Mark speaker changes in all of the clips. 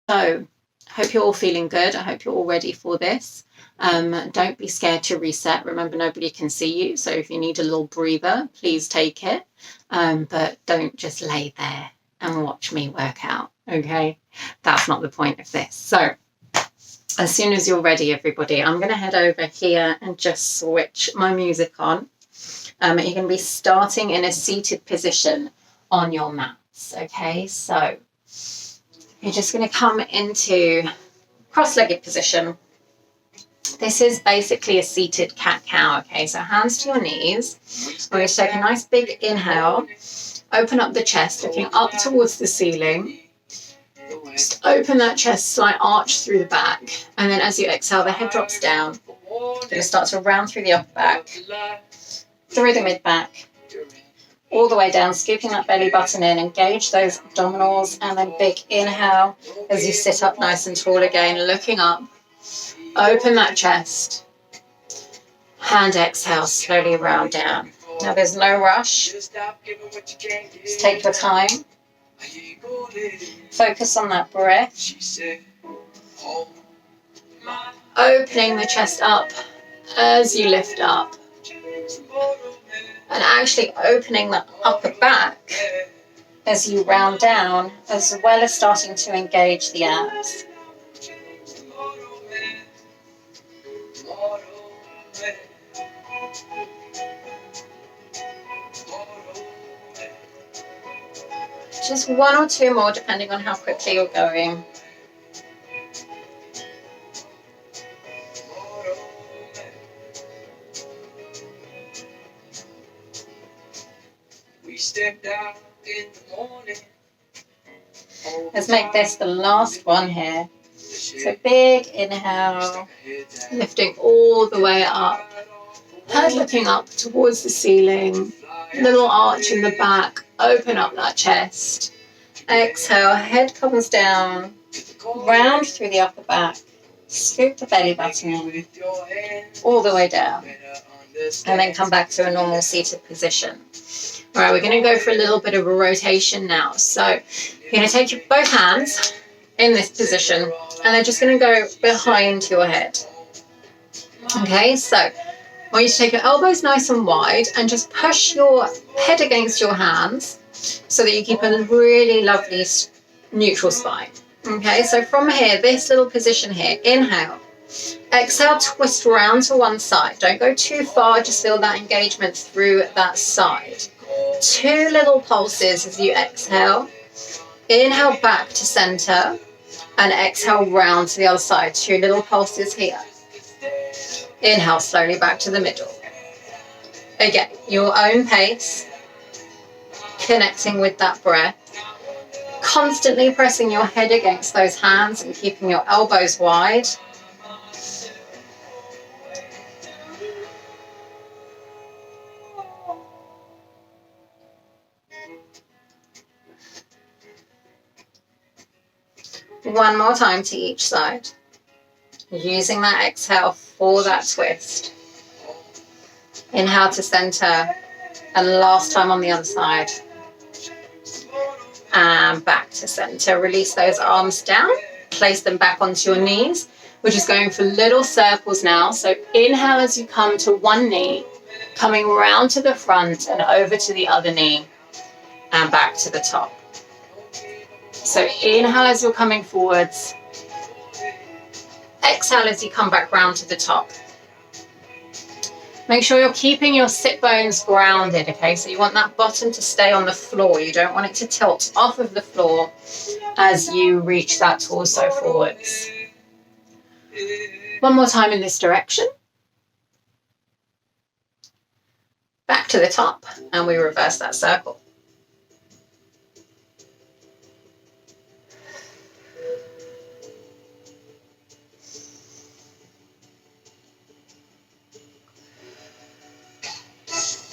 Speaker 1: So I hope you're all feeling good. I hope you're all ready for this. Don't be scared to reset. Remember, nobody can see you. So if you need a little breather, please take it. But don't just lay there and watch me work out. Okay, that's not the point of this. So as soon as you're ready, everybody, I'm going to head over here and just switch my music on. You're going to be starting in a seated position on your mats. Okay, so you're just going to come into cross-legged position. This is basically a seated cat-cow, okay? So hands to your knees. We're going to take a nice big inhale. Open up the chest, looking up towards the ceiling. Just open that chest, slight arch through the back. And then as you exhale, the head drops down. You're going to start to round through the upper back, through the mid-back, all the way down, scooping that belly button in, engage those abdominals, and then big inhale as you sit up nice and tall again, looking up. Open that chest. Hand exhale, slowly round down. Now there's no rush. Just take your time. Focus on that breath. Opening the chest up as you lift up. And actually opening the upper back as you round down, as well as starting to engage the abs. Just one or two more, depending on how quickly you're going. Let's make this the last one here. So big inhale, lifting all the way up, head looking up towards the ceiling, little arch in the back, open up that chest. Exhale, head comes down, round through the upper back, scoop the belly button in, all the way down, and then come back to a normal seated position. All right, we're going to go for a little bit of a rotation now. So you're going to take both hands in this position, and they're just going to go behind your head. Okay, so I want you to take your elbows nice and wide and just push your head against your hands so that you keep a really lovely neutral spine. Okay, so from here, this little position here, inhale. Exhale, twist round to one side. Don't go too far, just feel that engagement through that side. 2 little pulses as you exhale. Inhale back to center and exhale round to the other side. 2 little pulses here. Inhale slowly back to the middle. Again, your own pace, connecting with that breath. Constantly pressing your head against those hands and keeping your elbows wide. One more time to each side. Using that exhale for that twist. Inhale to center. And last time on the other side. And back to center. Release those arms down. Place them back onto your knees. We're just going for little circles now. So inhale as you come to one knee. Coming round to the front and over to the other knee. And back to the top. So inhale as you're coming forwards. Exhale as you come back round to the top. Make sure you're keeping your sit bones grounded, okay? So you want that bottom to stay on the floor. You don't want it to tilt off of the floor as you reach that torso forwards. One more time in this direction. Back to the top, and we reverse that circle.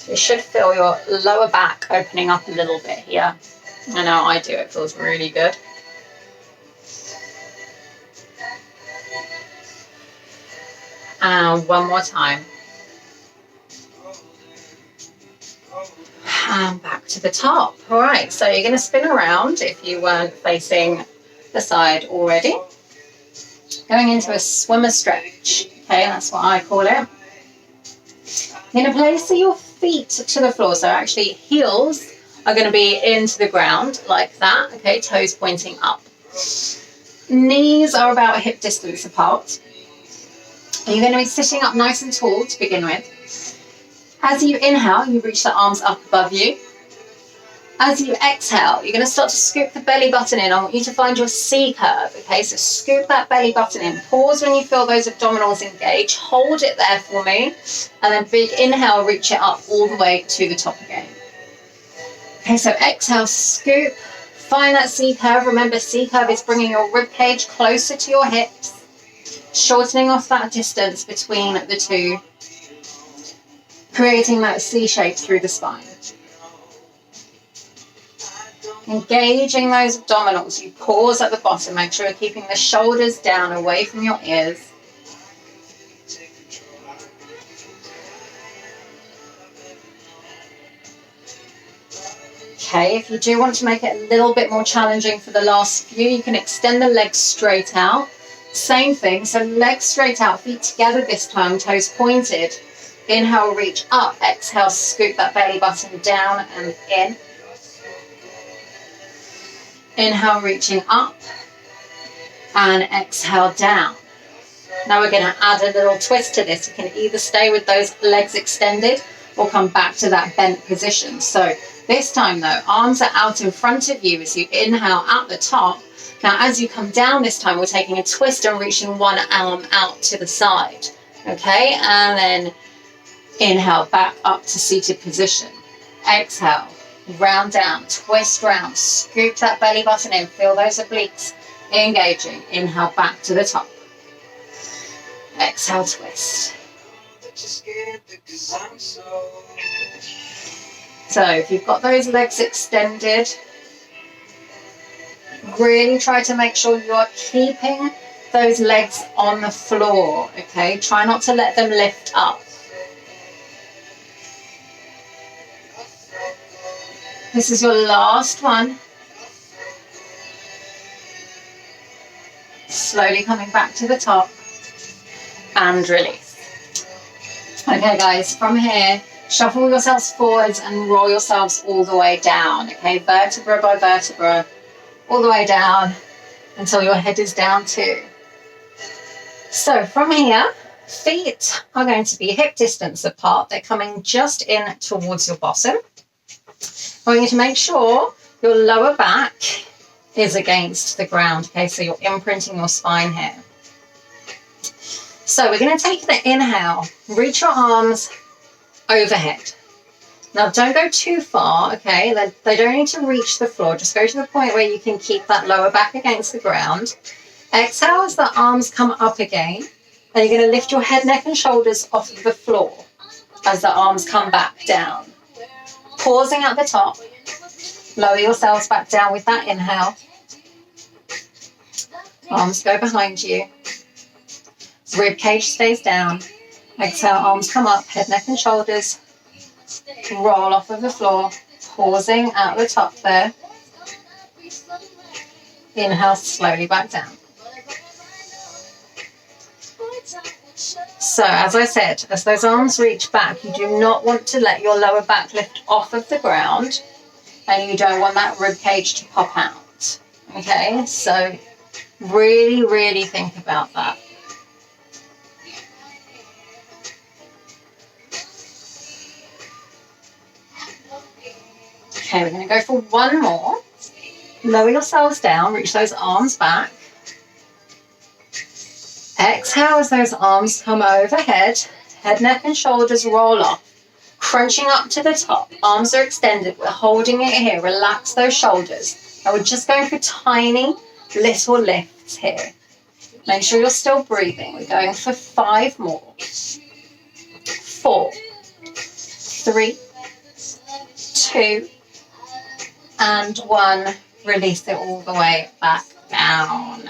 Speaker 1: You should feel your lower back opening up a little bit here. I know I do, it feels really good. And one more time. And back to the top. All right, so you're going to spin around if you weren't facing the side already. Going into a swimmer stretch. Okay, that's what I call it. You're going to place your feet to the floor. So actually heels are going to be into the ground like that. Okay, toes pointing up. Knees are about hip distance apart. And you're going to be sitting up nice and tall to begin with. As you inhale, you reach the arms up above you. As you exhale, you're going to start to scoop the belly button in. I want you to find your C curve, okay? So scoop that belly button in. Pause when you feel those abdominals engage. Hold it there for me. And then big inhale, reach it up all the way to the top again. Okay, so exhale, scoop. Find that C curve. Remember, C curve is bringing your rib cage closer to your hips, shortening off that distance between the two, creating that C shape through the spine. Engaging those abdominals. You pause at the bottom. Make sure you're keeping the shoulders down away from your ears. Okay, if you do want to make it a little bit more challenging for the last few, you can extend the legs straight out. Same thing, so legs straight out, feet together this time, toes pointed. Inhale, reach up. Exhale, scoop that belly button down and in. Inhale, reaching up, and exhale down. Now we're going to add a little twist to this. You can either stay with those legs extended or come back to that bent position. So this time though, arms are out in front of you as you inhale at the top. Now as you come down this time, we're taking a twist and reaching one arm out to the side. Okay, and then inhale back up to seated position. Exhale. Round down, twist round, scoop that belly button in, feel those obliques engaging. Inhale back to the top. Exhale, twist. So if you've got those legs extended, really try to make sure you are keeping those legs on the floor, okay? Try not to let them lift up. This is your last one. Slowly coming back to the top and release. Okay guys, from here, shuffle yourselves forwards and roll yourselves all the way down. Okay, vertebra by vertebra, all the way down until your head is down too. So from here, feet are going to be hip distance apart. They're coming just in towards your bottom. I want you to make sure your lower back is against the ground, okay? So you're imprinting your spine here. So we're going to take the inhale, reach your arms overhead. Now don't go too far, okay? They don't need to reach the floor. Just go to the point where you can keep that lower back against the ground. Exhale as the arms come up again. And you're going to lift your head, neck and shoulders off of the floor as the arms come back down. Pausing at the top, lower yourselves back down with that inhale. Arms go behind you. Rib cage stays down. Exhale, arms come up, head, neck and shoulders. Roll off of the floor, pausing at the top there. Inhale, slowly back down. So, as I said, as those arms reach back, you do not want to let your lower back lift off of the ground, and you don't want that rib cage to pop out. Okay, so really, really think about that. Okay, we're going to go for one more. Lower yourselves down, reach those arms back. Exhale as those arms come overhead, head, neck and shoulders roll off, crunching up to the top. Arms are extended, we're holding it here, relax those shoulders. Now we're just going for tiny little lifts here. Make sure you're still breathing. We're going for 5 more. 4, 3, 2, and 1. Release it all the way back down.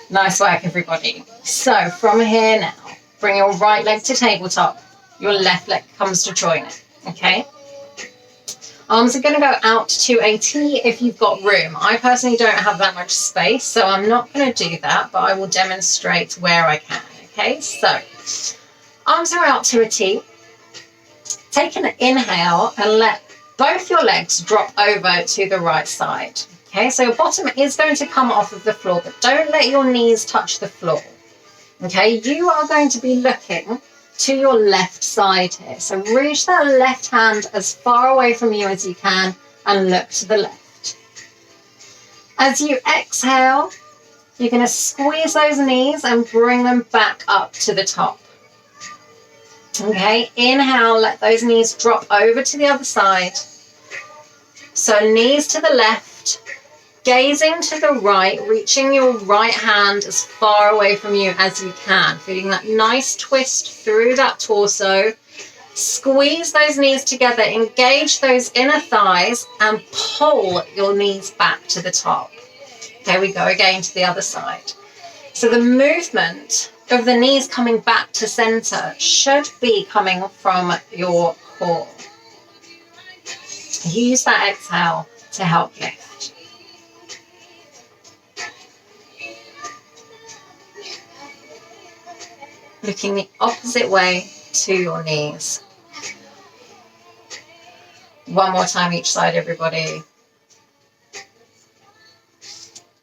Speaker 1: Nice work, everybody. So from here now, bring your right leg to tabletop. Your left leg comes to join it, okay? Arms are going to go out to a T if you've got room. I personally don't have that much space, so I'm not going to do that, but I will demonstrate where I can. Okay, so arms are out to a T. Take an inhale and let both your legs drop over to the right side. Okay, so your bottom is going to come off of the floor, but don't let your knees touch the floor. Okay, you are going to be looking to your left side here. So reach that left hand as far away from you as you can and look to the left. As you exhale, you're going to squeeze those knees and bring them back up to the top. Okay, inhale, let those knees drop over to the other side. So knees to the left, gazing to the right, reaching your right hand as far away from you as you can, feeling that nice twist through that torso. Squeeze those knees together, engage those inner thighs and pull your knees back to the top. There we go, again to the other side. So the movement of the knees coming back to center should be coming from your core. Use that exhale to help lift. Looking the opposite way to your knees. One more time each side, everybody.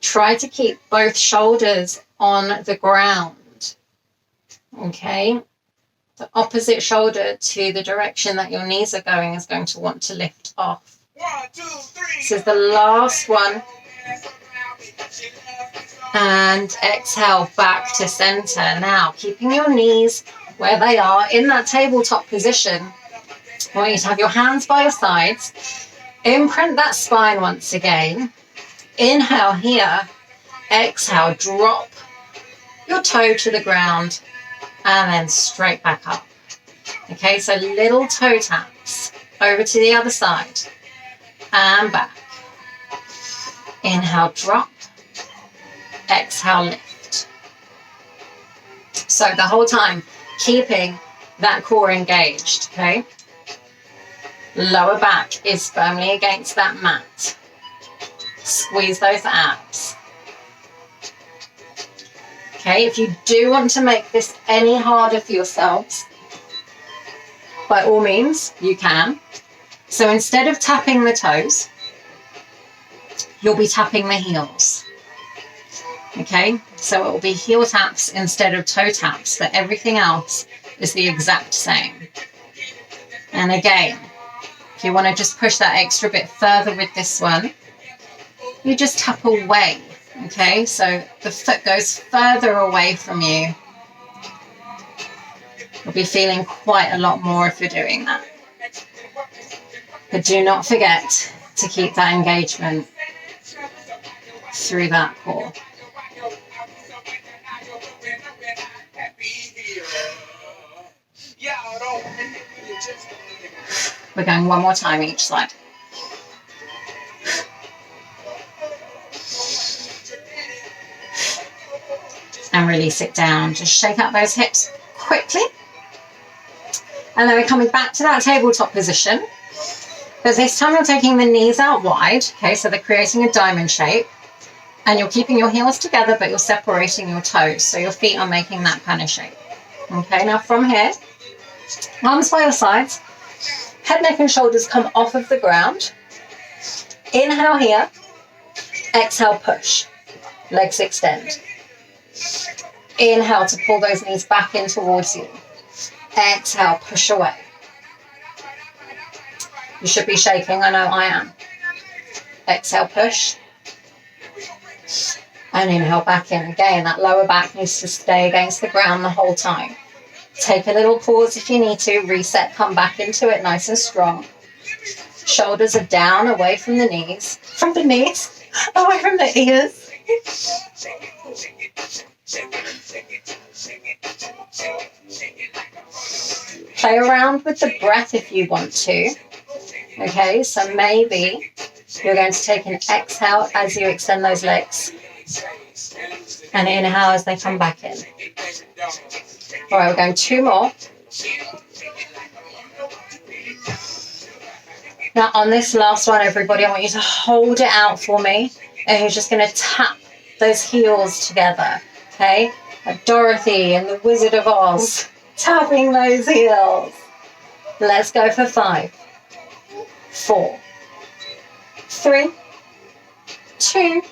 Speaker 1: Try to keep both shoulders on the ground. Okay? The opposite shoulder to the direction that your knees are going is going to want to lift off. 1, 2, 3. This is the last one. And exhale back to center. Now, keeping your knees where they are in that tabletop position. I want you to have your hands by your sides. Imprint that spine once again. Inhale here. Exhale, drop your toe to the ground and then straight back up. Okay, so little toe taps over to the other side and back. Inhale, drop. Exhale, lift. So the whole time, keeping that core engaged, okay? Lower back is firmly against that mat. Squeeze those abs. Okay, if you do want to make this any harder for yourselves, by all means, you can. So instead of tapping the toes, you'll be tapping the heels. Okay, so it will be heel taps instead of toe taps, but everything else is the exact same. And again, if you want to just push that extra bit further with this one, you just tap away. Okay, so the foot goes further away from you. You'll be feeling quite a lot more if you're doing that. But do not forget to keep that engagement through that core. We're going one more time each side. And release it down. Just shake out those hips quickly. And then we're coming back to that tabletop position. But this time you're taking the knees out wide. Okay, so they're creating a diamond shape. And you're keeping your heels together, but you're separating your toes. So your feet are making that kind of shape. Okay, now from here, arms by your sides. Head, neck, and shoulders come off of the ground. Inhale here. Exhale, push. Legs extend. Inhale to pull those knees back in towards you. Exhale, push away. You should be shaking. I know I am. Exhale, push. And inhale back in. Again, that lower back needs to stay against the ground the whole time. Take a little pause if you need to. Reset, come back into it nice and strong. Shoulders are down, away from the knees. From the knees? Away from the ears. Play around with the breath if you want to. Okay, so maybe you're going to take an exhale as you extend those legs. And inhale as they come back in. All right, we're going 2 more.
Speaker 2: Now on this last one, everybody, I want you to hold it out for me, and you're just going to tap those heels together, okay? Like Dorothy and the Wizard of Oz, tapping those heels. Let's go for 5, 4, 3, 2,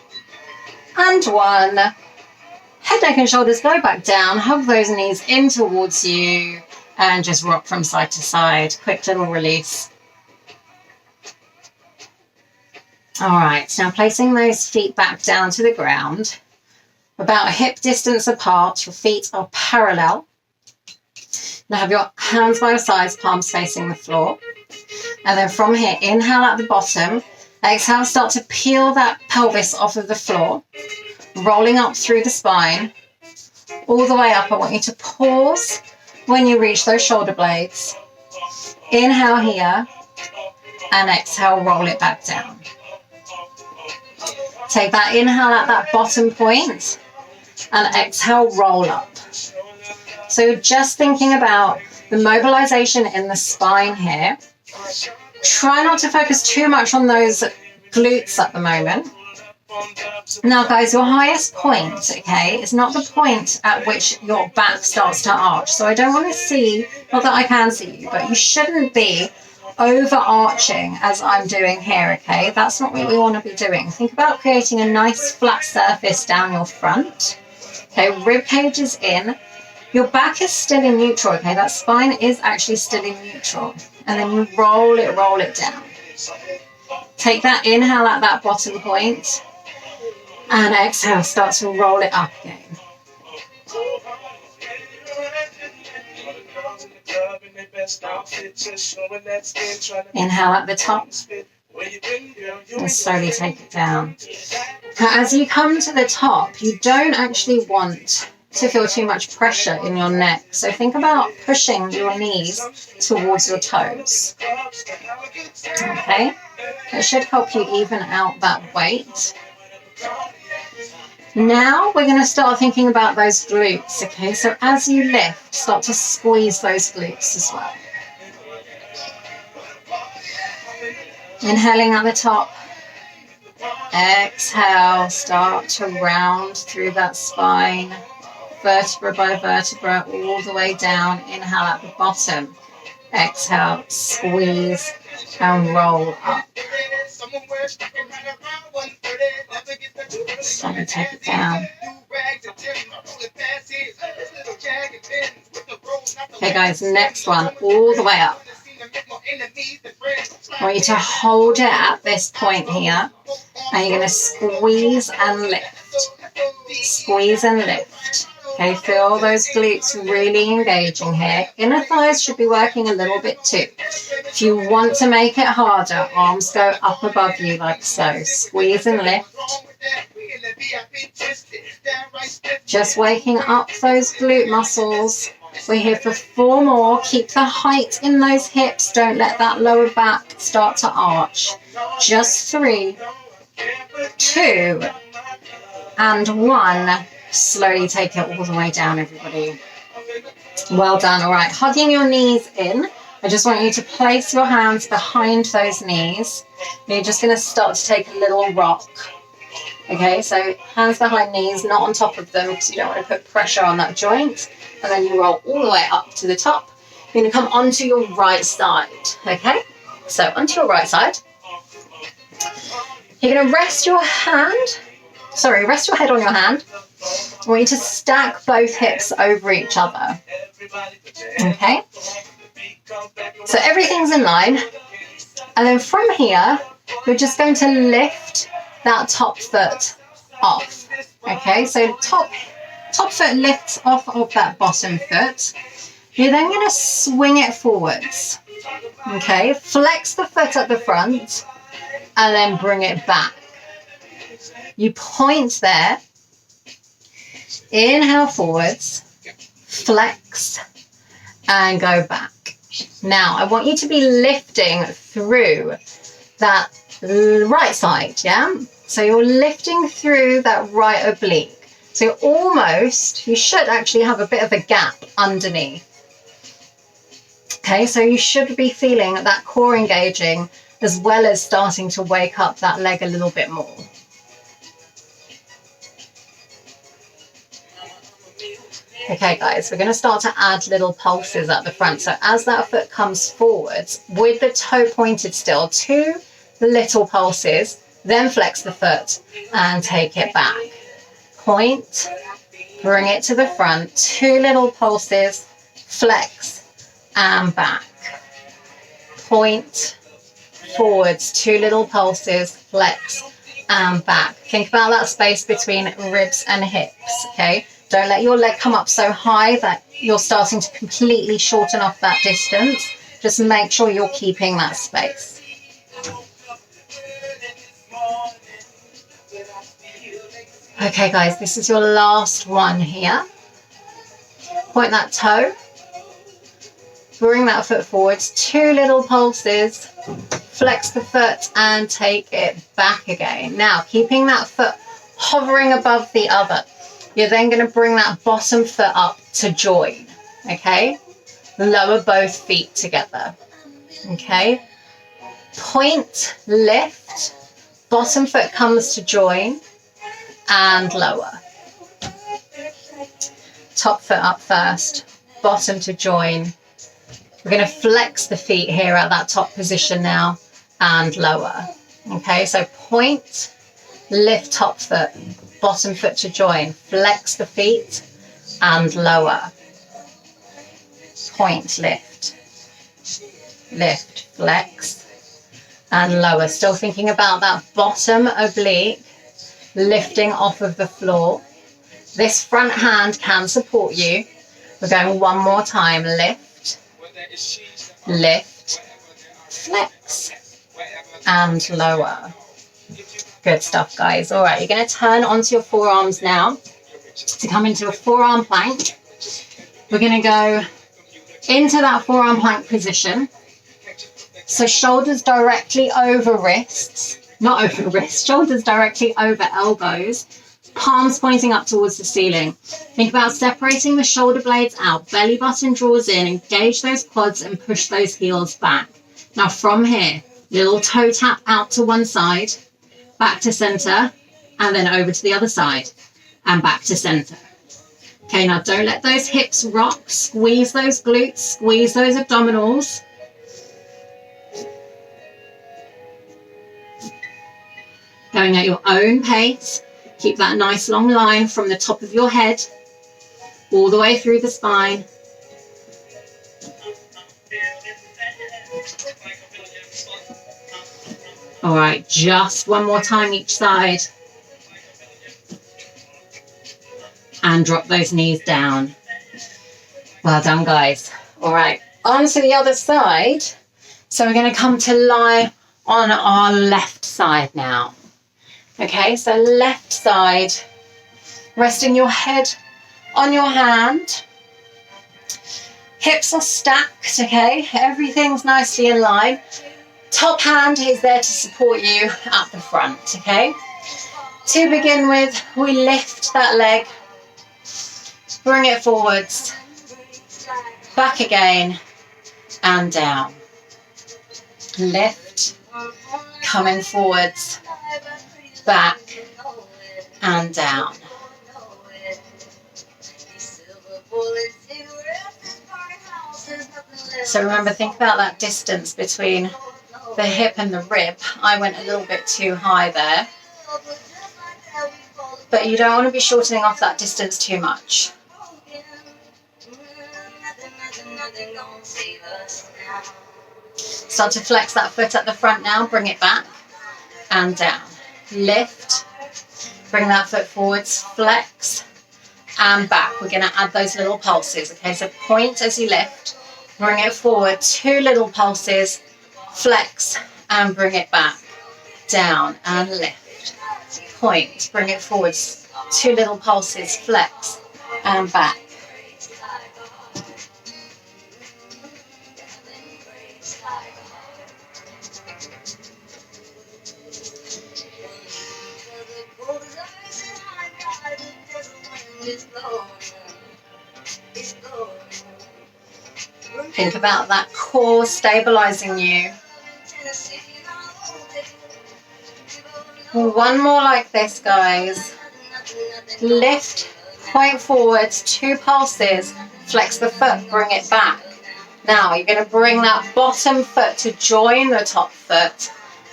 Speaker 2: and 1. Head, neck and shoulders go back down. Hug those knees in towards you and just rock from side to side. Quick little release. All right, now placing those feet back down to the ground, about hip distance apart. Your feet are parallel. Now have your hands by your sides, palms facing the floor. And then from here, inhale at the bottom. Exhale, start to peel that pelvis off of the floor, rolling up through the spine, all the way up. I want you to pause when you reach those shoulder blades. Inhale here, and exhale, roll it back down. Take that inhale at that bottom point, and exhale, roll up. So just thinking about the mobilization in the spine here. Try not to focus too much on those glutes at the moment. Now guys, your highest point, okay, is not the point at which your back starts to arch. So I don't want to see, not that I can see you, but you shouldn't be overarching as I'm doing here, okay? That's not what we want to be doing. Think about creating a nice flat surface down your front. Okay, rib cage is in. Your back is still in neutral, okay? That spine is actually still in neutral. And then you roll it down. Take that inhale at that bottom point, and exhale, start to roll it up again. Inhale at the top, and slowly take it down. Now, as you come to the top, you don't actually want to feel too much pressure in your neck. So think about pushing your knees towards your toes. Okay? It should help you even out that weight. Now we're going to start thinking about those glutes, okay? So as you lift, start to squeeze those glutes as well. Inhaling at the top. Exhale, start to round through that spine. Vertebra by vertebra, all the way down. Inhale at the bottom. Exhale, squeeze and roll up. Let me take it down. Okay guys, next one, all the way up. I want you to hold it at this point here, and you're going to squeeze and lift. Squeeze and lift. Okay, feel those glutes really engaging here. Inner thighs should be working a little bit too. If you want to make it harder, arms go up above you like so. Squeeze and lift. Just waking up those glute muscles. We're here for 4 more. Keep the height in those hips. Don't let that lower back start to arch. Just 3, 2, and 1. Slowly take it all the way down, everybody. Well done. All right, hugging your knees in. I just want you to place your hands behind those knees. And you're just going to start to take a little rock. Okay, so hands behind knees, not on top of them, because you don't want to put pressure on that joint. And then you roll all the way up to the top. You're going to come onto your right side. Okay, so onto your right side. You're going to rest your head on your hand. I want you to stack both hips over each other. Okay? So everything's in line. And then from here, we're just going to lift that top foot off. Okay? So top foot lifts off of that bottom foot. You're then going to swing it forwards. Okay? Flex the foot at the front and then bring it back. You point there. Inhale forwards, flex, and go back. Now, I want you to be lifting through that right side, yeah? So you're lifting through that right oblique. So you should actually have a bit of a gap underneath. Okay, so you should be feeling that core engaging as well as starting to wake up that leg a little bit more. Okay guys, we're going to start to add little pulses at the front. So as that foot comes forwards, with the toe pointed still, 2 little pulses, then flex the foot and take it back. Point, bring it to the front, 2 little pulses, flex and back. Point, forwards, 2 little pulses, flex and back. Think about that space between ribs and hips, okay? Don't let your leg come up so high that you're starting to completely shorten off that distance. Just make sure you're keeping that space. Okay guys, this is your last one here. Point that toe. Bring that foot forwards, 2 little pulses, flex the foot and take it back again. Now, keeping that foot hovering above the other, you're then going to bring that bottom foot up to join, okay? Lower both feet together, okay? Point, lift, bottom foot comes to join and lower. Top foot up first, bottom to join. We're going to flex the feet here at that top position now and lower. Okay, so point, lift top foot, bottom foot to join, flex the feet and lower. Point, lift, lift, flex and lower. Still thinking about that bottom oblique lifting off of the floor. This front hand can support you. We're going one more time. Lift, lift, flex and lower. Good stuff, guys. All right, you're going to turn onto your forearms now to come into a forearm plank. We're going to go into that forearm plank position. So shoulders directly over wrists, not over wrists, shoulders directly over elbows, palms pointing up towards the ceiling. Think about separating the shoulder blades out, belly button draws in, engage those quads and push those heels back. Now from here, little toe tap out to one side, back to center, and then over to the other side, and back to center. Okay, now don't let those hips rock. Squeeze those glutes, squeeze those abdominals. Going at your own pace. Keep that nice long line from the top of your head all the way through the spine. All right, just one more time each side. And drop those knees down. Well done, guys. All right, on to the other side. So we're going to come to lie on our left side now. Okay, so left side, resting your head on your hand. Hips are stacked, okay? Everything's nicely in line. Top hand is there to support you at the front, okay? To begin with, we lift that leg, bring it forwards, back again, and down. Lift, coming forwards, back, and down. So remember, think about that distance between the hip and the rib. I went a little bit too high there. But you don't want to be shortening off that distance too much. Start to flex that foot at the front now. Bring it back and down. Lift. Bring that foot forwards. Flex and back. We're going to add those little pulses. Okay, so point as you lift. Bring it forward. 2 little pulses. Flex and bring it back. Down and lift. Point. Bring it forwards. 2 little pulses. Flex and back. Think about that core stabilizing you One more like this, guys. Lift, point forward, 2 pulses, flex the foot, bring it back. Now you're going to bring that bottom foot to join the top foot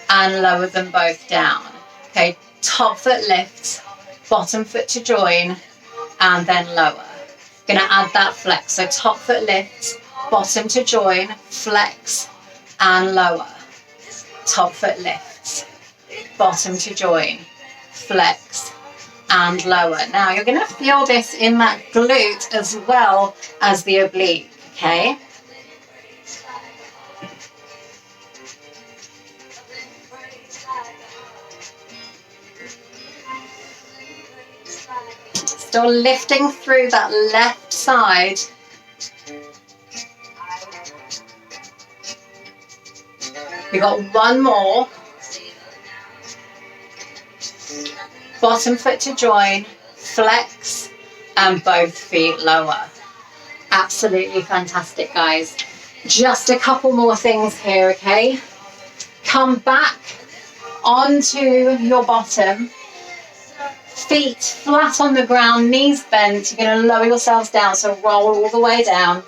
Speaker 2: and lower them both down. Okay, top foot lifts, bottom foot to join, and then lower. Going to add that flex. So top foot lifts, bottom to join, flex, and lower. Top foot lifts, bottom to join, flex, and lower. Now you're going to feel this in that glute as well as the oblique, okay? Still lifting through that left side. We've got one more. Bottom foot to join, flex, and both feet lower. Absolutely fantastic, guys. Just a couple more things here, okay? Come back onto your bottom. Feet flat on the ground, knees bent. You're going to lower yourselves down, so roll all the way down.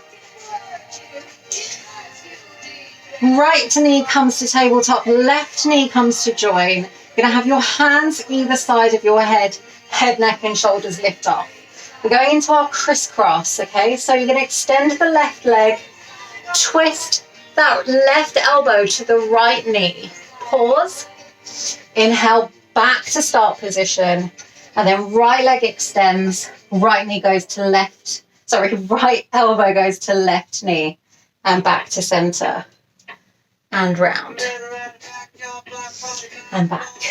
Speaker 2: Right knee comes to tabletop, left knee comes to join. You're going to have your hands either side of your head, neck and shoulders lift off. We're going into our crisscross, okay? So you're going to extend the left leg, twist that left elbow to the right knee. Pause, inhale back to start position, and then right leg extends, right knee goes to left, right elbow goes to left knee, and back to center. And round, and back.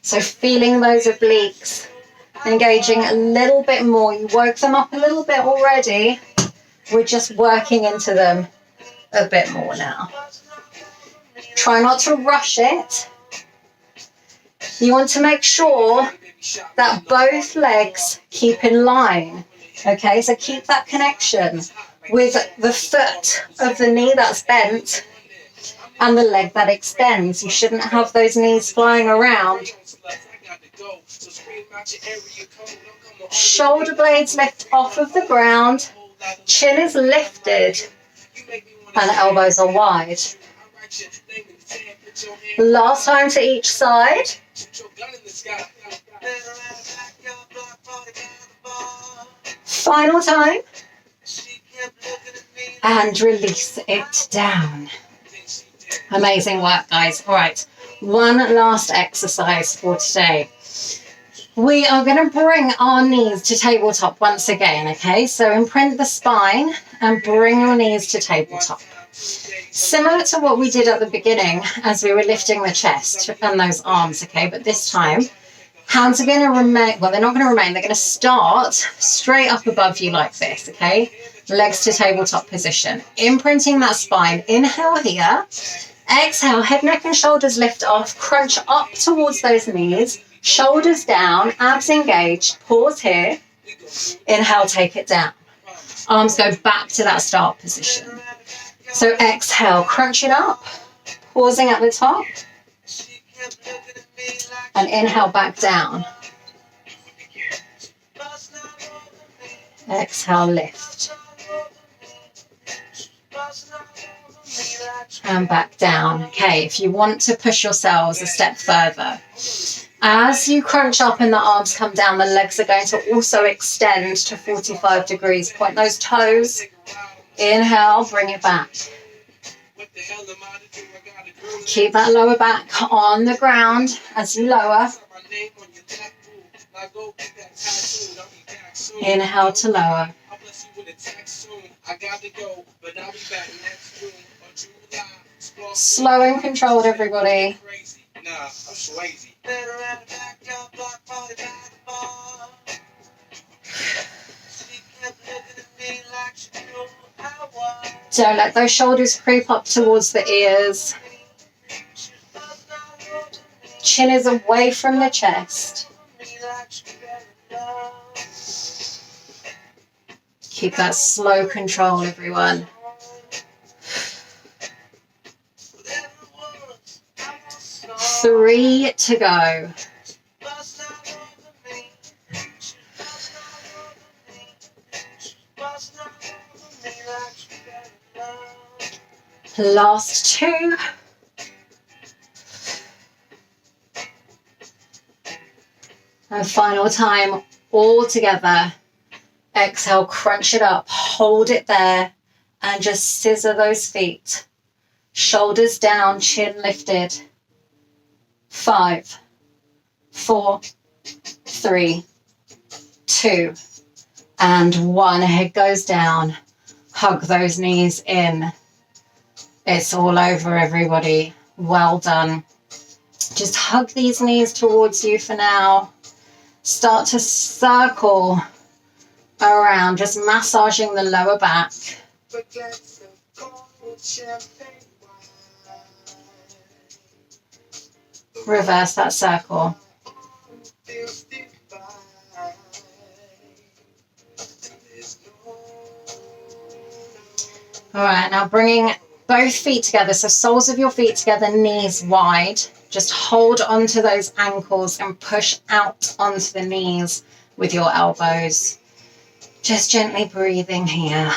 Speaker 2: So feeling those obliques, engaging a little bit more. You woke them up a little bit already. We're just working into them a bit more now. Try not to rush it. You want to make sure that both legs keep in line. Okay, so keep that connection with the foot of the knee that's bent and the leg that extends. You shouldn't have those knees flying around. Shoulder blades lift off of the ground, chin is lifted, and elbows are wide. Last time to each side. Final time. And release it down. Amazing work, guys. All right, one last exercise for today. We are going to bring our knees to tabletop once again, okay? So imprint the spine and bring your knees to tabletop. Similar to what we did at the beginning as we were lifting the chest and those arms, okay? But this time, hands are going to remain, well, they're not going to remain, they're going to start straight up above you like this, okay? Legs to tabletop position. Imprinting that spine. Inhale here. Exhale, head, neck, and shoulders lift off. Crunch up towards those knees. Shoulders down, abs engaged. Pause here. Inhale, take it down. Arms go back to that start position. So exhale, crunch it up. Pausing at the top. And inhale back down. Exhale, lift. And back down. Okay, if you want to push yourselves a step further, as you crunch up and the arms come down, the legs are going to also extend to 45 degrees. Point those toes. Inhale, bring it back. Keep that lower back on the ground as you lower. Inhale to lower. Slow and controlled, everybody. Don't let those shoulders creep up towards the ears. Chin is away from the chest. Keep that slow control, 3 to go. Last 2. And final time, all together. Exhale, crunch it up, hold it there, and just scissor those feet. Shoulders down, chin lifted. 5, 4, 3, 2, and 1. Head goes down. Hug those knees in. It's all over, everybody. Well done. Just hug these knees towards you for now. Start to circle around, just massaging the lower back. Reverse that circle. All right, now bringing both feet together, so soles of your feet together, knees wide. Just hold onto those ankles and push out onto the knees with your elbows. Just gently breathing here.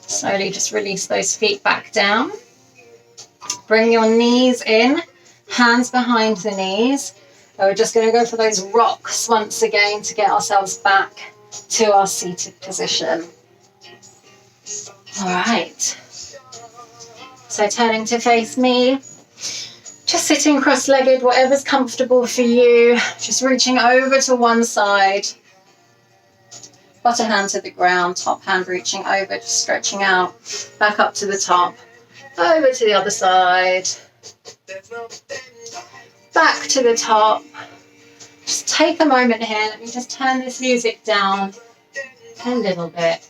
Speaker 2: Slowly just release those feet back down. Bring your knees in, hands behind the knees. And we're just going to go for those rocks once again to get ourselves back to our seated position. All right. So turning to face me, just sitting cross-legged, whatever's comfortable for you. Just reaching over to one side. Bottom hand to the ground, top hand reaching over, just stretching out, back up to the top, over to the other side, back to the top. Just take a moment here. Let me just turn this music down a little bit.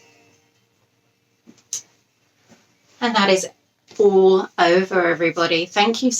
Speaker 2: And that is all over, everybody. Thank you